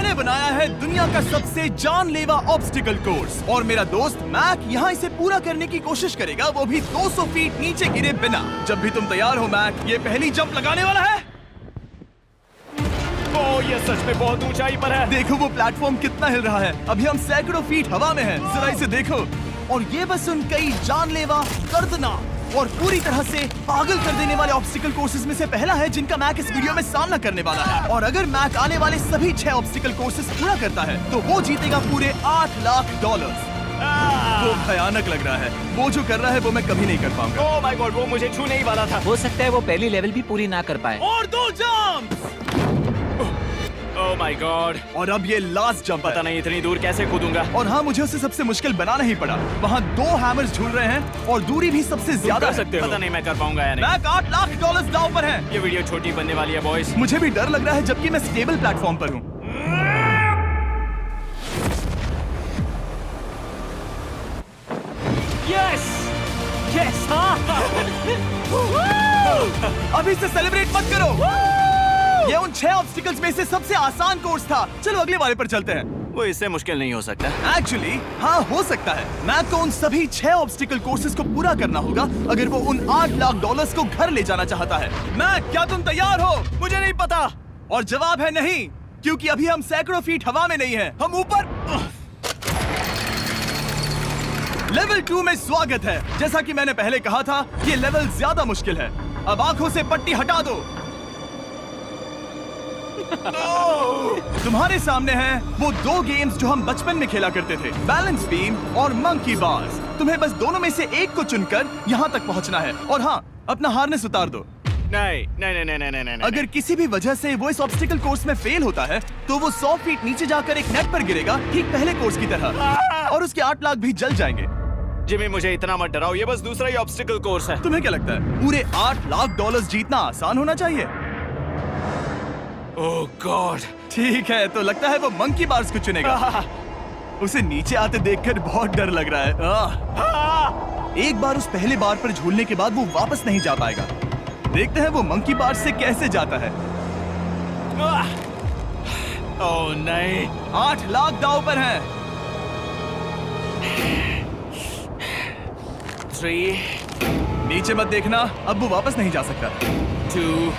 मैंने बनाया है दुनिया का सबसे जानलेवा ऑब्स्टिकल कोर्स और मेरा दोस्त मैक यहाँ इसे पूरा करने की कोशिश करेगा, वो भी 200 फीट नीचे गिरे बिना। जब भी तुम तैयार हो मैक, ये पहली जंप लगाने वाला है। ओह, ये सच में बहुत ऊंचाई पर है। देखो वो प्लेटफॉर्म कितना हिल रहा है। अभी हम सैकड़ों फीट हवा में हैं। जरा इसे देखो। और ये बस उन कई जानलेवा, दर्दनाक और पूरी तरह से पागल कर देने वाले ऑब्स्टिकल कोर्सेज में से पहला है जिनका मैक इस वीडियो में सामना करने वाला है। और अगर मैक आने वाले सभी 6 ऑब्स्टिकल कोर्सेज पूरा करता है तो वो जीतेगा पूरे $8 लाख। वो भयानक लग रहा है। वो जो कर रहा है वो मैं कभी नहीं कर पाऊंगा। ओह माय गॉड, वो मुझे छूने ही वाला था। हो सकता है वो पहली लेवल भी पूरी ना कर पाए। और 2 जंप। Oh my God. और अब ये लास्ट जंप पता नहीं इतनी दूर कैसे कूदूंगा। और हाँ, मुझे उसे सबसे मुश्किल बनाना ही पड़ा। वहाँ 2 हैमर्स झूल रहे हैं और दूरी भी सबसे ज्यादा कर है। सकते हो। पता नहीं मैं कर पाऊंगा या नहीं। मैक $8 लाख दांव पर है। ये वीडियो छोटी बनने वाली है बॉयज। मुझे भी डर लग रहा है जबकि मैं स्टेबल प्लेटफॉर्म पर हूँ। Yes yes. अभी से सेलिब्रेट मत करो। ये उन 6 ऑब्स्टिकल्स में से सबसे आसान कोर्स था। चलो अगले वाले पर चलते हैं। वो इससे मुश्किल नहीं हो सकता। एक्चुअली हाँ, हो सकता है। मैक को उन सभी 6 ऑब्स्टिकल कोर्सेज को पूरा करना होगा अगर वो उन $8 लाख को घर ले जाना चाहता है। मैक, क्या तुम तैयार हो? मुझे नहीं पता। और जवाब है नहीं, क्योंकि अभी हम सैकड़ों फीट हवा में नहीं हैं। हम ऊपर। लेवल 2 में स्वागत है। जैसा कि मैंने पहले कहा था, ये लेवल ज्यादा मुश्किल है। अब आंखों से पट्टी हटा दो। तुम्हारे सामने हैं वो 2 गेम्स जो हम बचपन में खेला करते थे, बैलेंस बीम और मंकी बार्स। तुम्हें बस दोनों में से एक को चुनकर यहाँ तक पहुँचना है। और हाँ, अपना हार्नेस उतार दो। नहीं नहीं नहीं नहीं नहीं नहीं। अगर किसी भी वजह से वो इस ऑब्स्टिकल कोर्स में फेल होता है तो वो 100 फीट नीचे जाकर एक नेट पर गिरेगा, ठीक पहले कोर्स की तरह, और उसके 8 लाख भी जल जाएंगे। जिमी, मुझे इतना मत डराओ, ये बस दूसरा ही ऑब्स्टिकल कोर्स है। तुम्हें क्या लगता है पूरे $8 लाख जीतना आसान होना चाहिए? ओह गॉड। ठीक है, तो लगता है वो मंकी बार्स को चुनेगा। उसे नीचे आते देखकर बहुत डर लग रहा है। एक बार उस पहले बार पर झूलने के बाद वो वापस नहीं जा पाएगा। देखते हैं वो मंकी बार्स से कैसे जाता है। ओह नहीं। 8 लाख दांव पर हैं। 3 नीचे मत देखना, अब वो वापस नहीं जा सकता। 2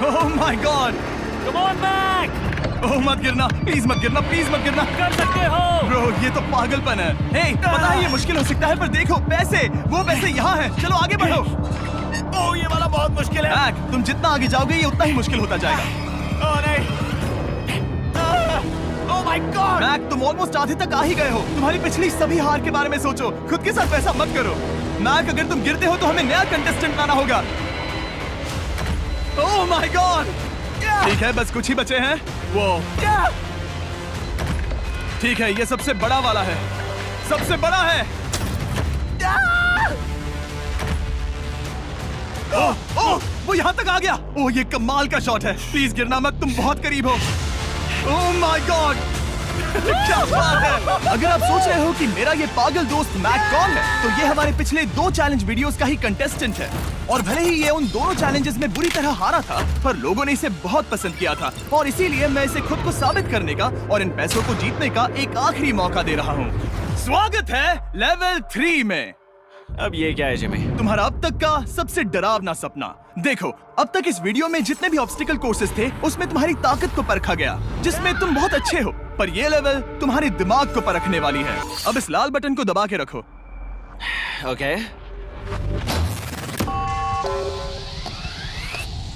oh my god. Come on Mac. Oh मत गिरना, प्लीज मत गिरना, प्लीज मत गिरना। कर सकते हो। ब्रो, ये तो पागलपन है। हे, पता है ये मुश्किल हो सकता है, पर देखो पैसे, वो पैसे यहाँ हैं। चलो आगे बढ़ो। ओह, ये वाला बहुत मुश्किल है। मैक, तुम जितना आगे जाओगे ये उतना ही मुश्किल होता जाएगा। ओह नहीं। ओह माय गॉड। मैक, तुम ऑलमोस्ट आधे तक आ ही गए हो। तुम्हारी पिछली सभी हार के बारे में सोचो, खुद के साथ वैसा मत करो। मैक, अगर तुम गिरते हो तो हमें नया कंटेस्टेंट लाना होगा। ओह माय गॉड। ठीक है, बस कुछ ही बचे हैं। वो ठीक है, ये सबसे बड़ा वाला है, सबसे बड़ा है। ओह ओह, वो यहाँ तक आ गया। ओह, ये कमाल का शॉट है। प्लीज गिरना मत, तुम बहुत करीब हो। ओह माय गॉड, क्या बात है। अगर आप सोच रहे हो कि मेरा ये पागल दोस्त मैक कौन है, तो ये हमारे पिछले 2 चैलेंज वीडियोस का ही कंटेस्टेंट है। और भले ही ये उन दोनों चैलेंजेस में बुरी तरह हारा था, पर लोगों ने इसे बहुत पसंद किया था और इसीलिए मैं इसे खुद को साबित करने का और इन पैसों को जीतने का एक आखिरी मौका दे रहा हूँ। स्वागत है लेवल 3 में। अब ये क्या है जिमी? तुम्हारा अब तक का सबसे डरावना सपना। देखो, अब तक इस वीडियो में जितने भी ऑब्स्टिकल कोर्सेज थे उसमें तुम्हारी ताकत को परखा गया, जिसमें तुम बहुत अच्छे हो। पर ये लेवल तुम्हारे दिमाग को परखने वाली है। अब इस लाल बटन को दबा के रखो। ओके।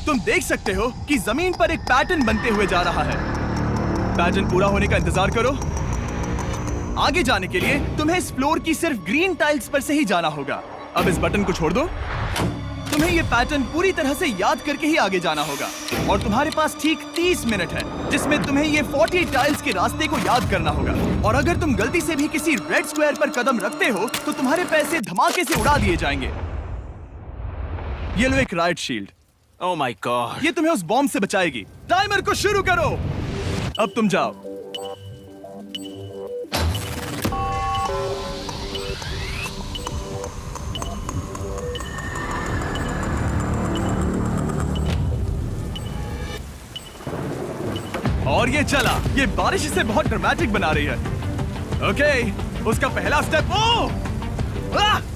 तुम देख सकते हो कि जमीन पर एक पैटर्न बनते हुए जा रहा है। पैटर्न पूरा होने का इंतजार करो। आगे जाने के लिए तुम्हें इस फ्लोर की सिर्फ ग्रीन टाइल्स पर से ही जाना होगा। अब इस बटन को छोड़ दो। तुम्हें ये पैटर्न पूरी तरह से याद करके ही आगे जाना होगा और तुम्हारे पास ठीक 30 मिनट है जिसमें तुम्हें ये 40 टाइल्स के रास्ते को याद करना होगा। और अगर तुम गलती से भी किसी रेड स्क्वायर पर कदम रखते हो तो तुम्हारे पैसे धमाके से उड़ा दिए जाएंगे। ये लो एक right shield. Oh my God. ये तुम्हें उस बॉम्ब से बचाएगी। टाइमर को शुरू करो। अब तुम जाओ। और ये चला। ये बारिश इसे बहुत ड्रामेटिक बना रही है। ओके, उसका पहला स्टेप।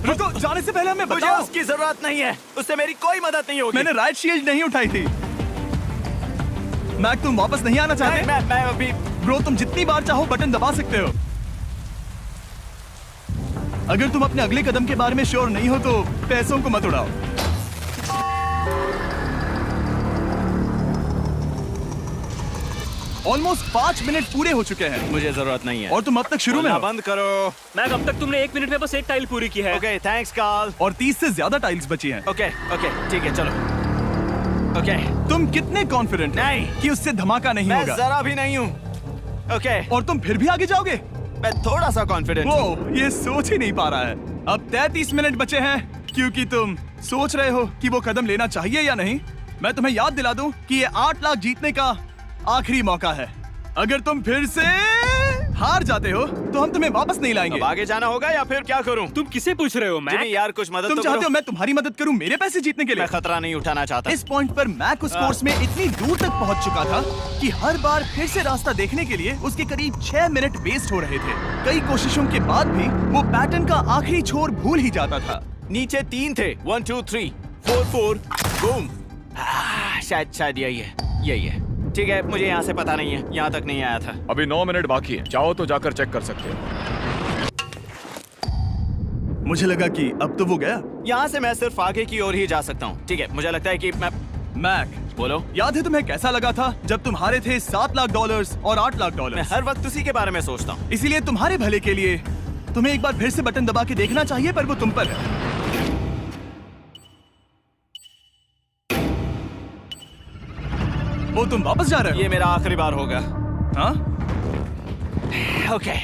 रुको, जाने से पहले हमें मुझे बताओ। उसकी जरूरत नहीं है, उससे मेरी कोई मदद नहीं होगी। मैंने राइट शील्ड नहीं उठाई थी। मैक, तुम वापस नहीं आना चाहते? मैं अभी ब्रो, तुम जितनी बार चाहो बटन दबा सकते हो। अगर तुम अपने अगले कदम के बारे में श्योर नहीं हो तो पैसों को मत उड़ाओ। ऑलमोस्ट 5 मिनट पूरे हो चुके हैं मुझे जरूरत नहीं है। और तुम अब तक शुरू में बोलना हो। बंद करो। मैक, अब तक तुमने 1 मिनट में बस एक टाइल पूरी की है। Okay, thanks Karl. और 30 से ज्यादा टाइल्स बची हैं। ओके ओके, ठीक है, चलो। ओके, तुम कितने कॉन्फिडेंट हो नहीं। कि उससे धमाका नहीं मैं होगा? जरा भी नहीं हूँ। ओके, और तुम फिर भी आगे जाओगे? मैं थोड़ा सा कॉन्फिडेंट हूँ। वो ये सोच ही नहीं पा रहा है। अब 33 मिनट बचे हैं क्योंकि तुम सोच रहे हो कि वो कदम लेना चाहिए या नहीं। मैं तुम्हें याद दिला दूं कि ये 8 लाख जीतने का आखिरी मौका है। अगर तुम फिर से हार जाते हो तो हम तुम्हें वापस नहीं लाएंगे। अब आगे जाना होगा या फिर क्या करूं? तुम किसे पूछ रहे हो मैक? जिमी यार, कुछ मदद तुम तो चाहते करो। हो मैं तुम्हारी मदद करूं मेरे पैसे जीतने के लिए? मैं खतरा नहीं उठाना चाहता। इस पॉइंट पर मैक उस कोर्स में इतनी दूर तक पहुंच चुका था कि हर बार फिर से रास्ता देखने के लिए उसके करीब 6 मिनट वेस्ट हो रहे थे। कई कोशिशों के बाद भी वो पैटर्न का आखिरी छोर भूल ही जाता था। नीचे 3 थे। 1 2 3 4 4 बूम। शायद यही है। ठीक है, मुझे यहाँ से पता नहीं है, यहाँ तक नहीं आया था। अभी 9 मिनट बाकी है, चाहो तो जाकर चेक कर सकते हो। मुझे लगा कि अब तो वो गया। यहाँ से मैं सिर्फ आगे की ओर ही जा सकता हूँ। ठीक है, मुझे लगता है कि मैं मैक, बोलो। याद है तुम्हें कैसा लगा था जब तुम हारे थे $7 लाख और $8 लाख? मैं हर वक्त उसी के बारे में सोचता हूँ। इसीलिए तुम्हारे भले के लिए तुम्हें एक बार फिर से बटन दबा के देखना चाहिए, पर वो तुम पर है। वो तुम वापस जा रहे हो? ये मेरा आखिरी बार होगा। हाँ? Okay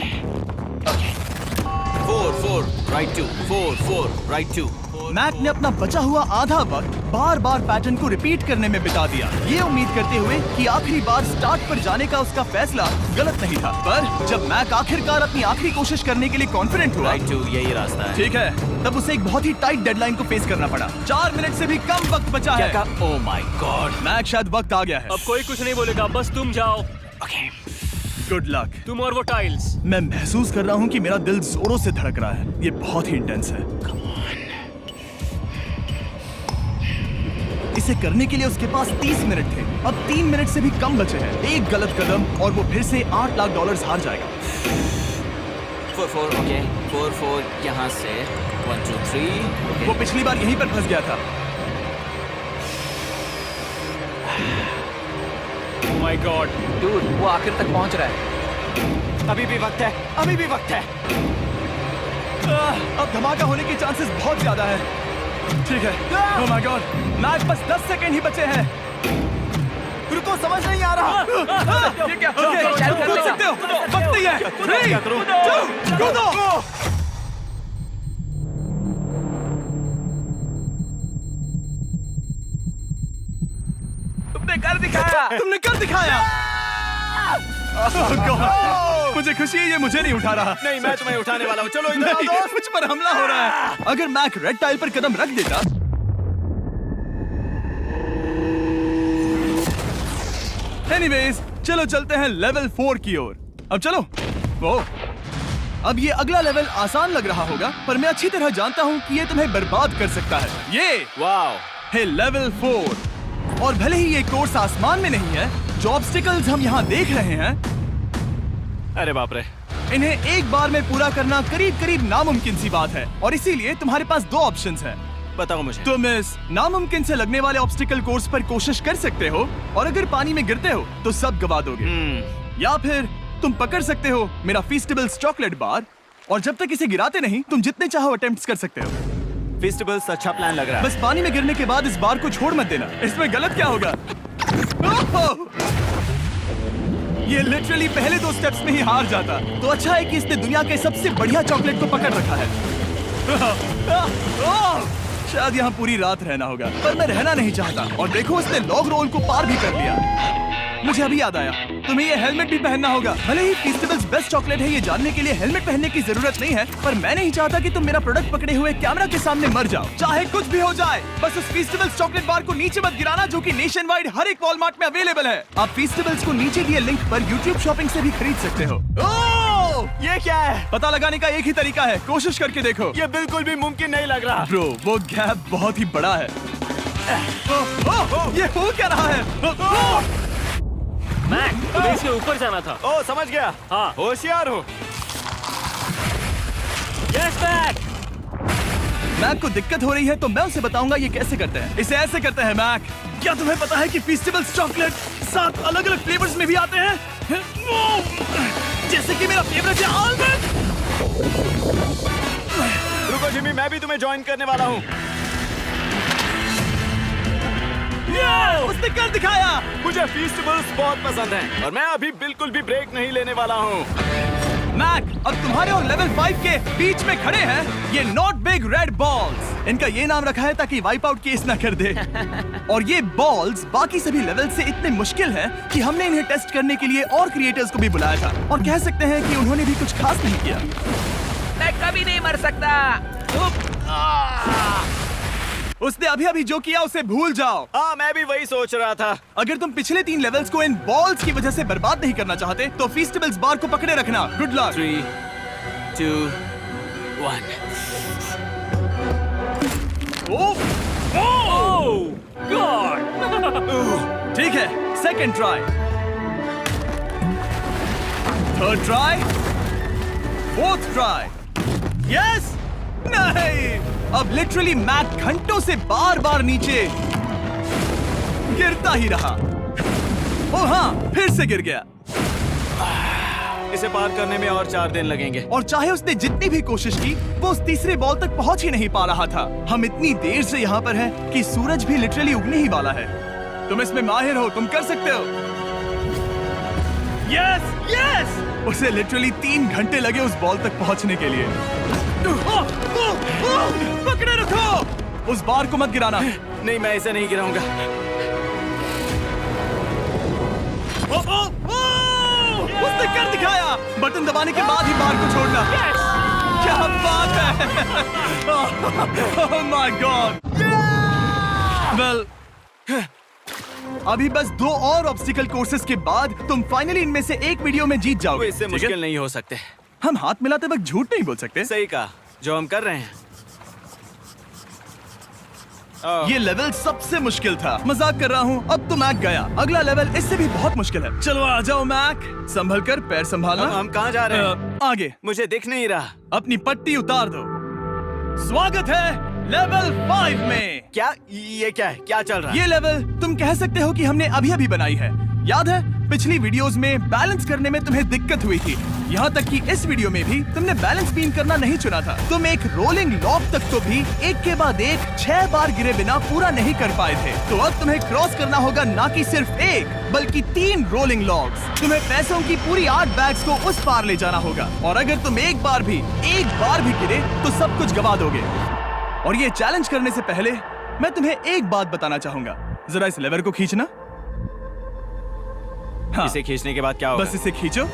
4 4 right 2 4 4 right 2। मैक ने अपना बचा हुआ आधा वक्त बार बार पैटर्न को रिपीट करने में बिता दिया, ये उम्मीद करते हुए कि आखिरी बार स्टार्ट पर जाने का उसका फैसला गलत नहीं था। पर जब मैक आखिरकार अपनी आखिरी कोशिश करने के लिए कॉन्फिडेंट हुआ, राइट 2 यही रास्ता है। ठीक है, तब उसे एक बहुत ही टाइट डेडलाइन को फेस करना पड़ा। 4 मिनट से भी कम वक्त बचा है। ओह माय गॉड। मैक, शायद वक्त आ गया है। अब कोई कुछ नहीं बोलेगा, बस तुम जाओ। Okay, good luck. तुम और वो टाइल्स। मैं महसूस कर रहा हूँ कि मेरा दिल जोरों से धड़क रहा है। ये बहुत ही इंटेंस है। इसे करने के लिए उसके पास 30 मिनट थे। अब 3 मिनट से भी कम बचे हैं। एक गलत कदम और वो फिर से $8 लाख हार जाएगा। 4 4 ओके 4 4 यहाँ से 1 2 3। वो पिछली बार यहीं पर फंस गया था। माय गॉड, डूड, वो आखिर तक पहुंच रहा है। अभी भी वक्त है, अभी भी वक्त है। अब धमाका होने के चांसेस बहुत ज्यादा है। ठीक है। ओह माय गॉड, मैच बस 10 सेकंड ही बचे हैं। रुको, समझ नहीं आ रहा। ये क्या? ओके, कूद सकते हो। वक्त नहीं है। 3 2 कूदो। तुमने कर दिखाया। तुमने कर दिखाया। Oh God, मुझे खुशी है ये मुझे नहीं उठा रहा। नहीं, मैं तुम्हें उठाने वाला हूँ। चलो इधर आओ नहीं, दोस्त। मुझ पर हमला हो रहा है। अगर मैक रेड टाइल पर कदम रख देता। एनीवेज, चलो चलते हैं लेवल 4 की ओर। अब चलो। वो अब ये अगला लेवल आसान लग रहा होगा, पर मैं अच्छी तरह जानता हूँ कि ये तुम्हें बर्बाद कर सकता है। ये वाओ, है लेवल 4। और भले ही ये कोर्स आसमान में नहीं है, जो ऑब्स्टिकल्स हम यहाँ देख रहे हैं, अरे बाप रे। इन्हें एक बार में पूरा करना करीब करीब नामुमकिन सी बात है। और इसीलिए तुम्हारे पास 2 ऑप्शंस हैं। बताओ मुझे। तुम इस नामुमकिन से लगने वाले ऑब्स्टिकल कोर्स पर कोशिश कर सकते हो, और अगर पानी में गिरते हो तो सब गवा दोगे। या फिर तुम पकड़ सकते हो मेरा फीस्टेबल्स चॉकलेट बार, और जब तक इसे गिराते नहीं तुम जितने चाहो अटेम्प्ट्स कर सकते हो। फेस्टिवल्स अच्छा प्लान लग रहा है। बस पानी में गिरने के बाद इस बार को छोड़ मत देना। इसमें गलत क्या होगा? ओह! ये लिटरली पहले 2 स्टेप्स में ही हार जाता। तो अच्छा है कि इसने दुनिया के सबसे बढ़िया चॉकलेट को पकड़ रखा है। शायद यहाँ पूरी रात रहना होगा, पर मैं रहना नहीं चाहता। और देखो, इसने लॉग रोल को पार भी कर लिया। मुझे अभी याद आया, तुम्हें ये हेलमेट भी पहनना होगा। भले ही फीस्टेबल्स बेस्ट चॉकलेट है ये जानने के लिए हेलमेट पहनने की जरूरत नहीं है, पर मैं नहीं चाहता कि तुम मेरा प्रोडक्ट पकड़े हुए कैमरा के सामने मर जाओ। चाहे कुछ भी हो जाए, बस उस फीस्टेबल्स चॉकलेट बार को नीचे मत गिराना, जो कि नेशन वाइड हर एक वॉलमार्ट में अवेलेबल है। आप फीस्टेबल्स को नीचे दिए लिंक पर यूट्यूब शॉपिंग से भी खरीद सकते हो। ये क्या है? पता लगाने का एक ही तरीका है, कोशिश करके देखो। ये बिल्कुल भी मुमकिन नहीं लग रहा। ब्रो, वो गैप बहुत ही बड़ा है। ये हो क्या रहा है? मैक, तुम्हें इसके ऊपर जाना था। ओ, समझ गया। हाँ। होशियार हो। Yes Mac. मैक को दिक्कत हो रही है तो मैं उसे बताऊंगा ये कैसे करते हैं। इसे ऐसे करते हैं मैक। क्या तुम्हें पता है कि फीस्टेबल्स चॉकलेट 7 अलग-अलग फ्लेवर्स में भी आते हैं? जैसे कि मेरा फेवरेट है आलमंड। रुको जिमी, मैं भी तुम्हें ज्वाइन करने वाला हूँ। उसने कर दिखाया। मुझे फीस्टेबल्स बहुत पसंद हैं और मैं अभी बिल्कुल भी ब्रेक नहीं लेने वाला हूँ। मैक, अब तुम्हारे और लेवल 5 के बीच में खड़े हैं ये नॉट बिग रेड बॉल्स। इनका ये नाम रखा है ताकि वाइप आउट केस ना कर दे। और ये बॉल्स बाकी सभी लेवल से इतने मुश्किल हैं कि हमने इन्हें टेस्ट करने के लिए और क्रिएटर्स को भी बुलाया था, और कह सकते हैं कि उन्होंने भी कुछ खास नहीं किया। मैं कभी नहीं मर सकता। उसने अभी जो किया उसे भूल जाओ। हाँ, मैं भी वही सोच रहा था। अगर तुम पिछले 3 लेवल्स को इन बॉल्स की वजह से बर्बाद नहीं करना चाहते तो फीस्टेबल्स बार को पकड़े रखना। Good luck. 3, 2, 1। ओह गॉड। ठीक है, second try, third try, fourth try. Yes, नहीं, अब लिटरली मैक घंटों से बार बार नीचे गिरता ही रहा। ओ हाँ, फिर से गिर गया। इसे पार करने में और 4 दिन लगेंगे। और चाहे उसने जितनी भी कोशिश की, वो उस तीसरे बॉल तक पहुंच ही नहीं पा रहा था। हम इतनी देर से यहाँ पर हैं कि सूरज भी लिटरली उगने ही वाला है। तुम इसमें माहिर हो, तुम कर सकते हो। Yes, yes! उसे लिटरली 3 घंटे लगे उस बॉल तक पहुंचने के लिए। पकड़े रखो, उस बार को मत गिराना। नहीं, मैं इसे नहीं गिराऊंगा। उसने कर दिखाया। बटन दबाने के बाद ही बार को छोड़ना। क्या बात है। ओह माय गॉड। वेल, अभी बस 2 और ऑब्स्टिकल कोर्सेस के बाद तुम फाइनली इनमें से एक वीडियो में जीत वो जाओगे। इससे ठीक है? मुश्किल नहीं हो सकते। हम हाथ मिलाते वक्त झूठ नहीं बोल सकते। सही कहा, जो हम कर रहे हैं। ये लेवल सबसे मुश्किल था। मजाक कर रहा हूँ, अब तो मैक गया। अगला लेवल इससे भी बहुत मुश्किल है। चलो आ जाओ मैक, संभल कर, पैर संभालना। हम कहाँ जा रहे हैं? आगे। मुझे दिख नहीं रहा। अपनी पट्टी उतार दो। स्वागत है लेवल 5 में। क्या? ये क्या है? क्या चल रहा है? ये लेवल तुम कह सकते हो कि हमने अभी बनाई है। याद है पिछली वीडियोस में बैलेंस करने में तुम्हें दिक्कत हुई थी, यहाँ तक कि इस वीडियो में भी तुमने बैलेंस बीम करना नहीं चुना था। तुम एक रोलिंग लॉक तक तो भी एक के बाद एक 6 बार गिरे बिना पूरा नहीं कर पाए थे। तो अब तुम्हें क्रॉस करना होगा ना कि सिर्फ एक बल्कि 3 रोलिंग लॉक्स। तुम्हें पैसों की पूरी 8 बैग्स को उस पार ले जाना होगा, और अगर तुम एक बार भी गिरे तो सब कुछ गवा दोगे। और ये चैलेंज करने से पहले मैं तुम्हें एक बात बताना चाहूंगा। जरा इस लेवर को खींचना। हाँ, इसे खींचने के बाद क्या होगा? बस इसे खींचो।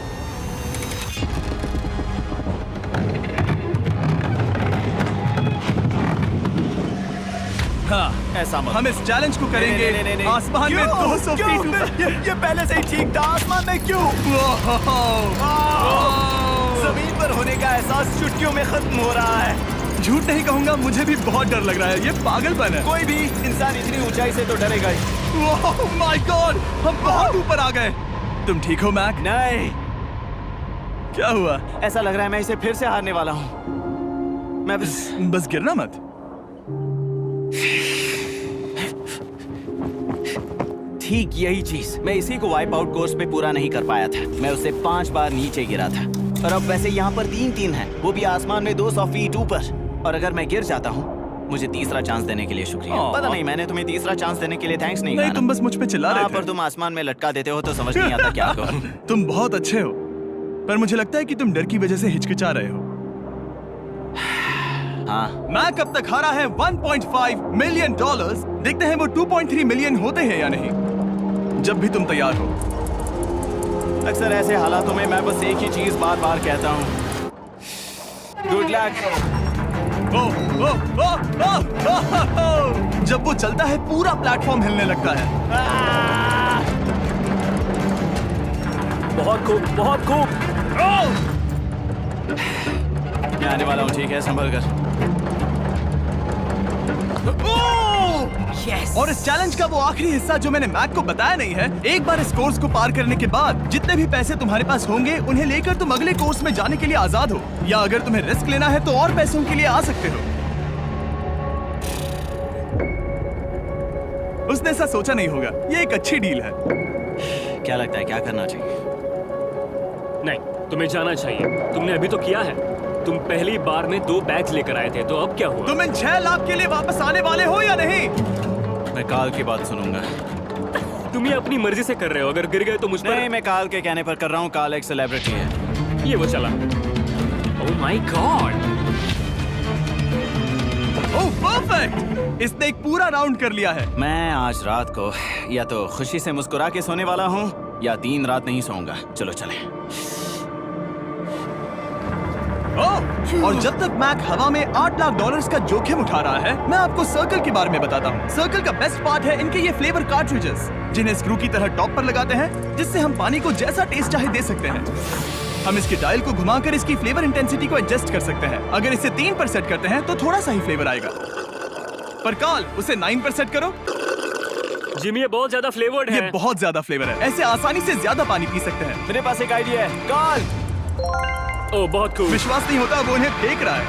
हाँ, ऐसा मत। हम इस चैलेंज को करेंगे नहीं। आसमान में 200 फीट ऊपर। ये पहले से ही ठीक था। आसमान में क्यों? जमीन पर होने का एहसास चुटकियों में खत्म हो रहा है। झूठ नहीं कहूंगा, मुझे भी बहुत डर लग रहा है। ये पागलपन है। कोई भी इंसान इतनी ऊंचाई से तो डरेगा ही। ओह माय गॉड, हम बहुत ऊपर आ गए। तुम ठीक हो मैक? नहीं, क्या हुआ? ऐसा लग रहा है मैं इसे फिर से हारने वाला हूँ। मैं बस गिरना मत। ठीक यही चीज मैं इसी को वाइप आउट कोर्स पे पूरा नहीं कर पाया था। मैं उससे 5 बार नीचे गिरा था, और अब वैसे यहाँ पर 3 है, वो भी आसमान में 200 फीट ऊपर। और अगर मैं गिर जाता हूँ, मुझे तीसरा चांस देने के लिए शुक्रिया। पता नहीं, मैंने तुम्हें तीसरा चांस देने के लिए थैंक्स नहीं कहा। तुम बस मुझ पे चिल्ला रहे थे। पर तुम आसमान में लटका देते हो तो समझ नहीं आता क्या करूं। तुम बहुत अच्छे हो, पर मुझे लगता है कि तुम डर की वजह से हिचकिचा रहे हो। हाँ, मैक अब तक हारा है $1.5 मिलियन। देखते हैं वो 2.3 मिलियन होते हैं या नहीं। जब भी तुम तैयार हो। अक्सर ऐसे हालातों में मैं बस एक ही चीज बार बार कहता हूँ, गुड लक। ओ, ओ, ओ, ओ, ओ, ओ, ओ। जब वो चलता है पूरा प्लेटफॉर्म हिलने लगता है। बहुत खूब, बहुत खूब। मैं आने वाला हूँ, ठीक है, संभल कर। यस। और इस चैलेंज का वो आखिरी हिस्सा जो मैंने मैक को बताया नहीं है, एक बार इस कोर्स को पार करने के बाद जितने भी पैसे तुम्हारे पास होंगे उन्हें लेकर तुम अगले कोर्स में जाने के लिए आजाद हो, या अगर तुम्हें रिस्क लेना है तो और पैसों के लिए आ सकते हो। उसने ऐसा सोचा नहीं होगा, ये एक अच्छी डील है। क्या लगता है, क्या करना चाहिए? नहीं, तुम्हें जाना चाहिए। तुमने अभी तो किया है। तुम पहली बार में 2 बैग्स लेकर आए थे, तो अब क्या हुआ? तुम इन 6 लाख के लिए वापस आने वाले हो या नहीं? मैं काल की बात सुनूंगा। तुम ये अपनी मर्जी से कर रहे हो। अगर गिर गए तो मुझ पर। नहीं, मैं काल के कहने पर कर रहा हूँ। काल एक सेलिब्रिटी है। ये वो चला। ओह माय गॉड। ओह परफेक्ट, इसने एक पूरा राउंड कर लिया है। मैं आज रात को या तो खुशी से मुस्कुरा के सोने वाला हूँ या 3 रात नहीं सोऊंगा। चलो चलें। ओह, और जब तक मैक हवा में $8 लाख का जोखिम उठा रहा है, मैं आपको सर्कल के बारे में बताता हूँ। सर्कल का बेस्ट पार्ट है इनके ये फ्लेवर कार्ट्रिजेस, जिन्हें स्क्रू की तरह टॉप पर लगाते हैं, जिससे हम पानी को जैसा टेस्ट चाहे दे सकते हैं। हम इसके डायल को घुमाकर इसकी फ्लेवर इंटेंसिटी को एडजस्ट कर सकते हैं। अगर इसे 3 पर सेट करते हैं तो थोड़ा सा ही फ्लेवर आएगा, पर काल उसे 9 पर सेट करो। जिमी, ये बहुत ज्यादा फ्लेवर्ड ये है। बहुत ज्यादा फ्लेवर है, ऐसे आसानी से ज्यादा पानी पी सकते हैं। मेरे पास एक आइडिया है। काल, ओह बहुत खूब। विश्वास नहीं होता, वो उन्हें फेंक रहा है।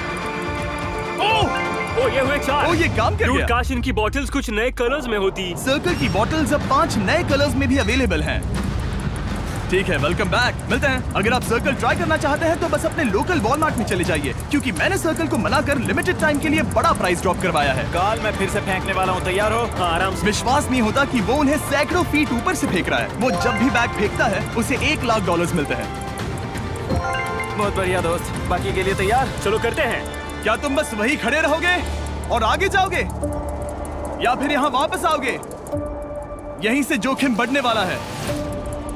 ओह, ओह ये हुए 4। ओह, ये काम कर Dude, गया। काश इनकी बॉटल्स कुछ नए कलर्स में होती। सर्कल की बॉटल्स अब 5 नए कलर्स में भी अवेलेबल हैं। ठीक है, वेलकम बैक। मिलते हैं। अगर आप सर्कल ट्राई करना चाहते हैं तो बस अपने लोकल वॉलमार्ट में चले जाइए, क्योंकि मैंने सर्कल को मना कर लिमिटेड टाइम के लिए बड़ा प्राइस ड्रॉप करवाया है। काल, मैं फिर से फेंकने वाला हूँ। तैयार हो? हाँ, आराम से। विश्वास नहीं होता कि वो उन्हें सैकड़ों फीट ऊपर से फेंक रहा है। वो जब भी बैग फेंकता है उसे $1 लाख मिलते हैं। बहुत बढ़िया दोस्त, बाकी के लिए तैयार? चलो करते हैं। क्या तुम बस वही खड़े रहोगे और आगे जाओगे, या फिर यहाँ वापस आओगे? यहीं से जोखिम बढ़ने वाला है।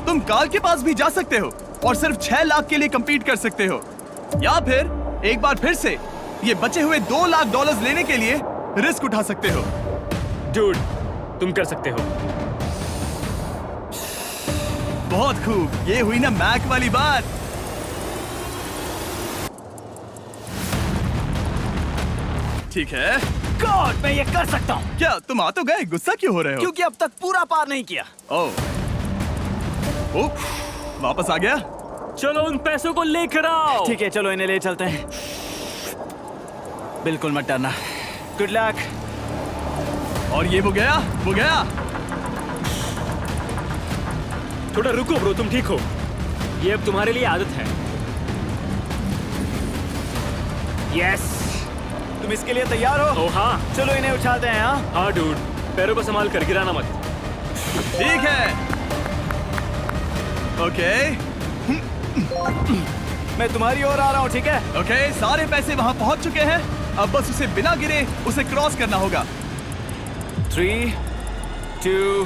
तुम काल के पास भी जा सकते हो और सिर्फ 6 लाख के लिए compete कर सकते हो, या फिर एक बार फिर से ये बचे हुए $2 लाख लेने के लिए रिस्क उठा सकते हो। Dude, तुम कर सकते हो। बहुत खूब, ये हुई ना मैक वाली बात। ठीक है। गॉड, मैं ये कर सकता हूँ। क्या तुम आ तो गए, गुस्सा क्यों हो रहे हो? क्योंकि अब तक पूरा पार नहीं किया। ओह, वापस आ गया। चलो उन पैसों को लेकर आओ। ठीक है, चलो इन्हें ले चलते हैं। बिल्कुल मत डरना। Good luck. और ये वो गया, वो गया। थोड़ा रुको ब्रो, तुम ठीक हो। ये अब तुम्हारे लिए आदत है। यस। तुम इसके लिए तैयार हो? ओह हाँ। चलो इन्हें उछालते हैं। हाँ, हाँ डूड, पैरों को संभाल कर, गिराना मत। ठीक है। ओके, मैं तुम्हारी ओर आ रहा हूँ, ठीक है? ओके, सारे पैसे वहां पहुंच चुके हैं। अब बस उसे बिना गिरे उसे क्रॉस करना होगा। 3, 2,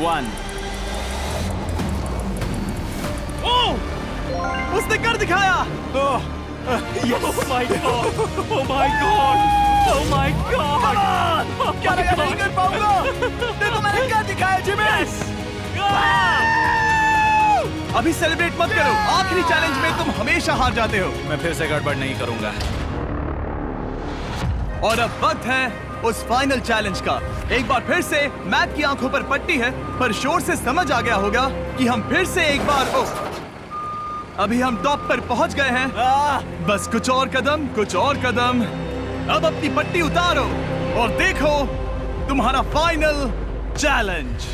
1। ओह, उसने कर दिखाया। ओह, Oh my god! Oh my god! Oh my god! क्या मैं नहीं कर पाऊंगा? देखो मैंने क्या दिखाया जिमी। अभी सेलिब्रेट मत करो, आखिरी चैलेंज में तुम हमेशा हार जाते हो। मैं फिर से गड़बड़ नहीं करूंगा। और अब वक्त है उस फाइनल चैलेंज का। एक बार फिर से मैक की आंखों पर पट्टी है, पर शोर से समझ आ गया होगा कि हम फिर से एक बार अभी हम टॉप पर पहुंच गए हैं। बस कुछ और कदम, कुछ और कदम। अब अपनी पट्टी उतारो और देखो तुम्हारा फाइनल चैलेंज।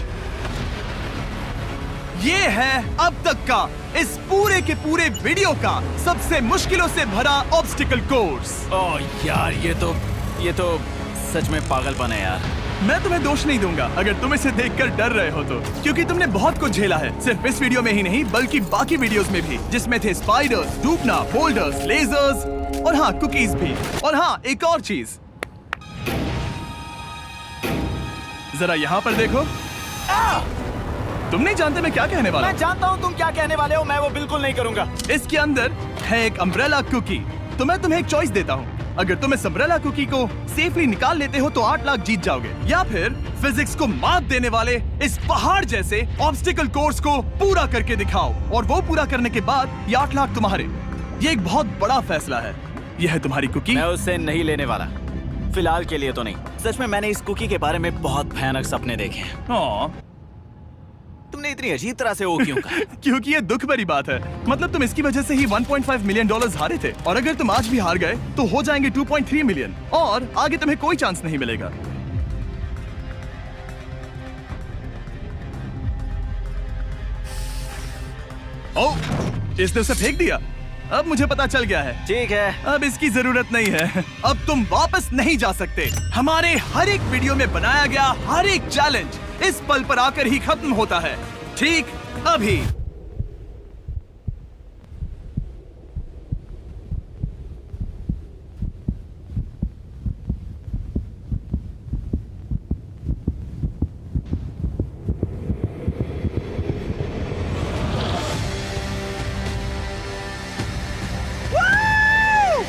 ये है अब तक का इस पूरे के पूरे वीडियो का सबसे मुश्किलों से भरा ऑब्स्टिकल कोर्स। ओह यार, ये तो सच में पागलपन है यार। मैं तुम्हें दोष नहीं दूंगा अगर तुम इसे देखकर डर रहे हो तो, क्योंकि तुमने बहुत कुछ झेला है, सिर्फ इस वीडियो में ही नहीं बल्कि बाकी वीडियोस में भी, जिसमें थे स्पाइडर्स, डूबना, बोल्डर्स, लेजर्स और हाँ कुकीज भी। और हाँ, एक और चीज, जरा यहाँ पर देखो। तुम नहीं जानते मैं क्या कहने वाला मैं जानता हूँ तुम क्या कहने वाले हो, मैं वो बिल्कुल नहीं करूंगा। हूँ। इसके अंदर है एक अम्ब्रेला कुकी। तो मैं तुम्हें एक चॉइस देता हूँ। अगर तुम इस अम्ब्रेला कुकी को सेफली निकाल लेते हो तो 8 लाख जीत जाओगे, या फिर फिजिक्स को मात देने वाले इस पहाड़ जैसे ऑब्स्टिकल कोर्स को पूरा करके दिखाओ, और वो पूरा करने के बाद ये 8 लाख तुम्हारे। ये एक बहुत बड़ा फैसला है। यह है तुम्हारी कुकी। मैं उससे नहीं लेने वाला, फिलहाल के लिए तो नहीं। सच में मैंने इस कुकी के बारे में बहुत भयानक सपने देखे हैं। हाँ, तुमने इतनी अजीब तरह से वो क्यों कहा? क्योंकि ये दुख भरी बात है। मतलब तुम इसकी वजह से ही 1.5 मिलियन डॉलर्स हारे थे, और अगर तुम आज भी हार गए तो हो जाएंगे 2.3 मिलियन, और आगे तुम्हें कोई चांस नहीं मिलेगा। ओह, इसने उसे फेंक दिया। अब मुझे पता चल गया है। ठीक है, अब इसकी जरूरत नहीं है। अब तुम वापस नहीं जा सकते। हमारे हर एक वीडियो में बनाया गया हर एक चैलेंज इस पल पर आकर ही खत्म होता है, ठीक अभी।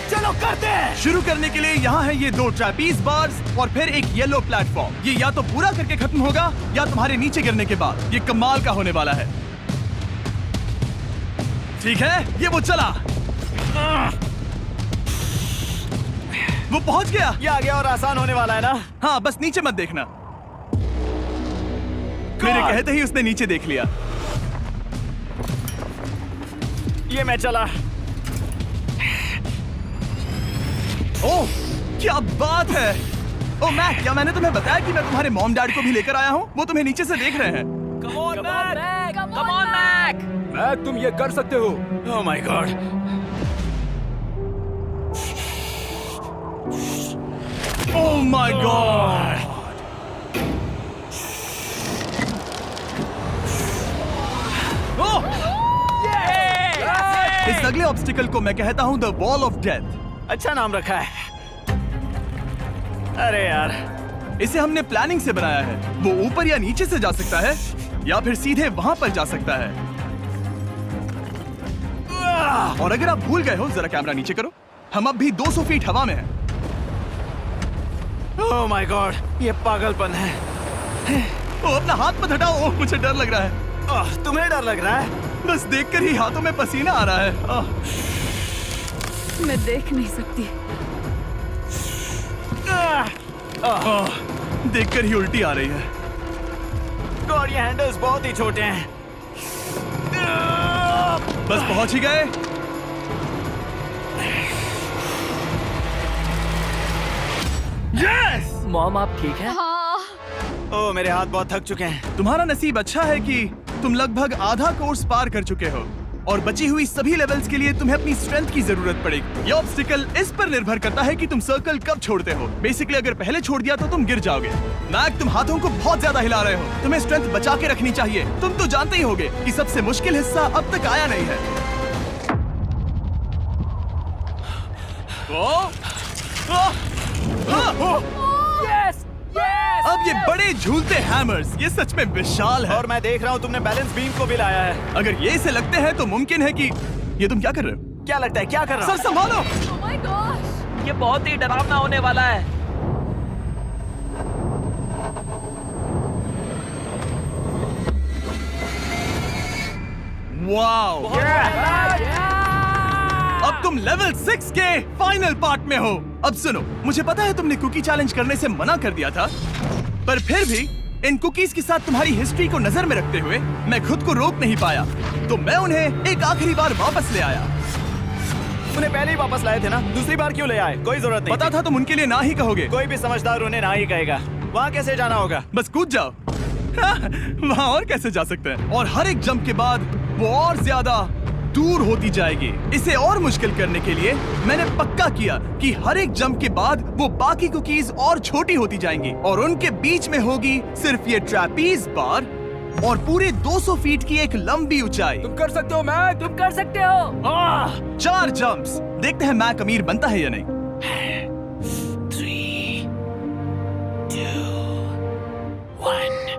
चलो करते हैं। शुरू करने के लिए यहाँ है ये 2 ट्रैपीज बार्स और फिर एक येलो प्लेटफॉर्म। ये या तो पूरा करके खत्म होगा या तुम्हारे नीचे गिरने के बाद। ये कमाल का होने वाला है। ठीक है, ये वो चला। वो पहुंच गया। ये आगे और आसान होने वाला है ना? हाँ, बस नीचे मत देखना। मेरे कहते ही उसने नीचे देख लिया। ये मैं चला। ओह, क्या बात है। ओह मैक, क्या मैंने तुम्हें बताया कि मैं तुम्हारे मॉम डैड को भी लेकर आया हूँ? वो तुम्हें नीचे से देख रहे हैं। कम ऑन मैक। मैक, तुम ये कर सकते हो। ओह my God. Oh my God. इस अगले ऑब्स्टिकल को मैं कहता हूँ द वॉल ऑफ डेथ। अच्छा नाम रखा है। अरे यार, इसे हमने प्लानिंग से बनाया है। वो ऊपर या नीचे से जा सकता है, या फिर सीधे वहां पर जा सकता है। और अगर आप भूल गए हो, जरा कैमरा नीचे करो। हम अब भी 200 फीट हवा में हैं। ओह माय गॉड, ये पागलपन है। ओ, अपना हाथ मत हटाओ। ओह, मुझे डर लग रहा है। तुम्हें डर लग रहा है? बस देखकर ही हाथों में पसीना आ रहा है। मैं देख नहीं सकती। देखकर ही उल्टी आ रही है। गॉड, ये हैंडल्स बहुत ही छोटे हैं। बस पहुंच ही गए। यस! मॉम, आप ठीक है? हाँ, ओह, मेरे हाथ बहुत थक चुके हैं। तुम्हारा नसीब अच्छा है कि तुम लगभग आधा कोर्स पार कर चुके हो, और बची हुई सभी लेवल्स के लिए तुम्हें अपनी स्ट्रेंथ की जरूरत पड़ेगी। ये ऑब्स्टिकल इस पर निर्भर करता है कि तुम सर्कल कब छोड़ते हो। बेसिकली अगर पहले छोड़ दिया तो तुम गिर जाओगे। मैक, तुम हाथों को बहुत ज्यादा हिला रहे हो। तुम्हें स्ट्रेंथ बचा के रखनी चाहिए। तुम तो जानते ही होगे कि सबसे मुश्किल हिस्सा अब तक आया नहीं है। Yes, yes. अब ये बड़े झूलते हैमर्स, ये सच में विशाल है। और मैं देख रहा हूँ तुमने बैलेंस बीम को भी लाया है। अगर ये इसे लगते हैं तो मुमकिन है कि ये तुम क्या कर रहे हो? क्या लगता है, क्या कर रहा सर हूँ? संभालो। oh my gosh! ये बहुत ही डरावना होने वाला है। वाओ! अब तुम लेवल 6 के फाइनल पार्ट में हो। अब सुनो, मुझे पता है तुमने कुकी चैलेंज करने से मना कर दिया था, पर फिर भी इन कुकीज के साथ तुम्हारी हिस्ट्री को नजर में रखते हुए मैं खुद को रोक नहीं पाया, तो मैं उन्हें एक आखिरी बार वापस ले आया। उन्हें पहले ही वापस लाए थे ना, दूसरी बार क्यों ले आए? कोई जरूरत नहीं पता थी। था तुम उनके लिए ना ही कहोगे। कोई भी समझदार उन्हें ना ही कहेगा। वहाँ कैसे जाना होगा? बस कूद जाओ। वहाँ और कैसे जा सकते हैं? और हर एक जंप के बाद वो और ज्यादा दूर होती जाएगी। इसे और मुश्किल करने के लिए मैंने पक्का किया कि हर एक जंप के बाद वो बाकी कुकीज और छोटी होती जाएंगी, और उनके बीच में होगी सिर्फ ये ट्रैपीज बार और पूरे 200 फीट की एक लंबी ऊंचाई। तुम कर सकते हो मैक। तुम कर सकते हो। 4 जंप्स। देखते हैं मैक अमीर बनता है या नहीं। 3, 2, 1।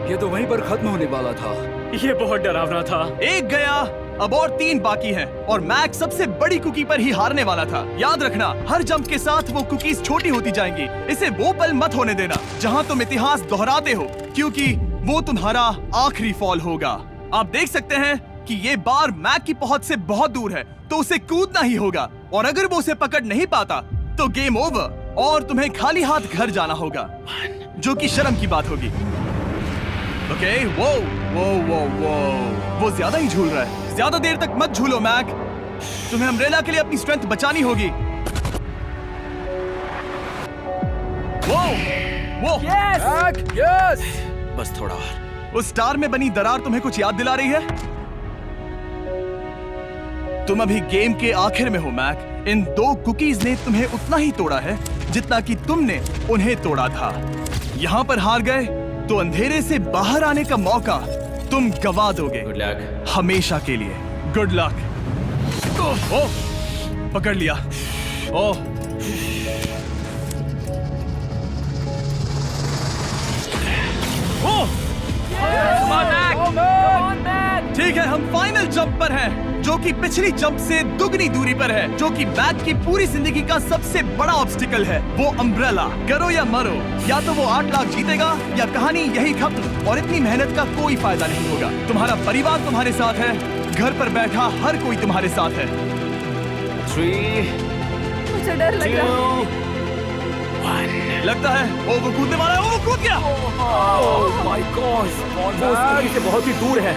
ये तो वहीं पर खत्म होने वाला था। ये बहुत डरावना था। एक गया, अब और 3 बाकी हैं और मैक सबसे बड़ी कुकी पर ही हारने वाला था। याद रखना, हर जंप के साथ वो कुकीज छोटी होती जाएंगी। इसे वो पल मत होने देना जहां तुम इतिहास दोहराते हो, क्योंकि वो तुम्हारा आखिरी फॉल होगा। आप देख सकते हैं कि ये बार मैक की पहुंच से बहुत दूर है, तो उसे कूदना ही होगा। और अगर वो उसे पकड़ नहीं पाता तो गेम ओवर और तुम्हें खाली हाथ घर जाना होगा, जो कि शर्म की बात होगी। ओके, वो ज्यादा ही झूल रहा है। ज्यादा देर तक मत झूलो मैक, तुम्हें अम्ब्रेला के लिए अपनी स्ट्रेंथ बचानी होगी। वो यस। बस थोड़ा और। उस स्टार में बनी दरार तुम्हें कुछ याद दिला रही है? तुम अभी गेम के आखिर में हो मैक। इन 2 कुकीज ने तुम्हें उतना ही तोड़ा है जितना कि तुमने उन्हें तोड़ा था। यहाँ पर हार गए तो अंधेरे से बाहर आने का मौका तुम गवा दोगे। Good luck. हमेशा के लिए। Good luck. ओह, पकड़ लिया। ओह, ओह, ठीक है, हम फाइनल जंप पर हैं, जो कि पिछली जंप से दुगनी दूरी पर है, जो कि मैक की पूरी जिंदगी का सबसे बड़ा ऑब्स्टिकल है, वो अम्ब्रेला। करो या मरो, या तो वो 8 लाख जीतेगा या कहानी यही खत्म और इतनी मेहनत का कोई फायदा नहीं होगा। तुम्हारा परिवार तुम्हारे साथ है, घर पर बैठा हर कोई तुम्हारे साथ है। 3, मुझे डर लग रहा है। 2, 1। लगता है वो कूदने वाला है। वो कूद गया। ओह माय गॉड, वो उस कुकी से बहुत ही दूर है।